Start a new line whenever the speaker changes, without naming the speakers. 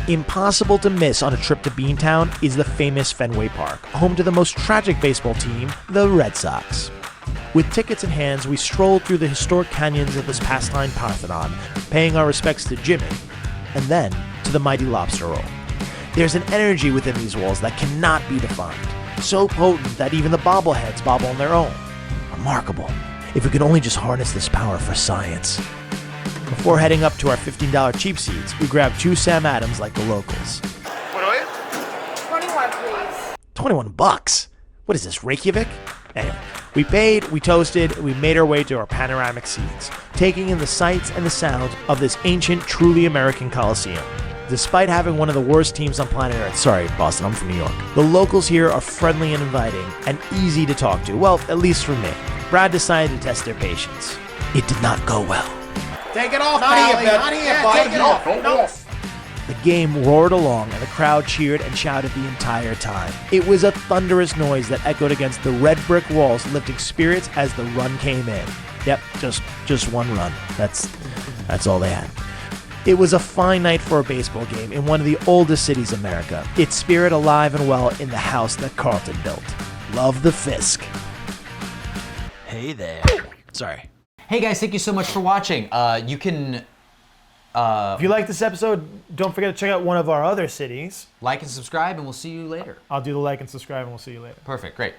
Impossible to miss on a trip to Beantown is the famous Fenway Park, home to the most tragic baseball team, the Red Sox. With tickets in hands, we strolled through the historic canyons of this pastime Parthenon, paying our respects to Jimmy, and then to the mighty lobster roll. There's an energy within these walls that cannot be defined, so potent that even the bobbleheads bobble on their own. Remarkable. If we could only just harness this power for science. Before heading up to our $15 cheap seats, we grabbed 2 Sam Adams like the locals.
What are you?
21, please.
$21? What is this, Reykjavik? Anyway, we paid, we toasted, we made our way to our panoramic seats, taking in the sights and the sounds of this ancient, truly American coliseum. Despite having one of the worst teams on planet Earth, sorry, Boston, I'm from New York, the locals here are friendly and inviting and easy to talk to, well, at least for me. Brad decided to test their patience. It did not go well.
Take it off,
Not
Pally.
here, bud. Not here,
Yeah,
bud.
take it off. Off.
The game roared along and the crowd cheered and shouted the entire time. It was a thunderous noise that echoed against the red brick walls, lifting spirits as the run came in. Yep, just one run. That's all they had. It was a fine night for a baseball game in one of the oldest cities in America, its spirit alive and well in the house that Carlton built. Love the Fisk. Hey there. Sorry.
Hey guys, thank you so much for watching. You can
If you like this episode, don't forget to check out one of our other cities.
like and subscribe, and we'll see you later.
I'll do the like and subscribe, and we'll see you later.
Perfect, great.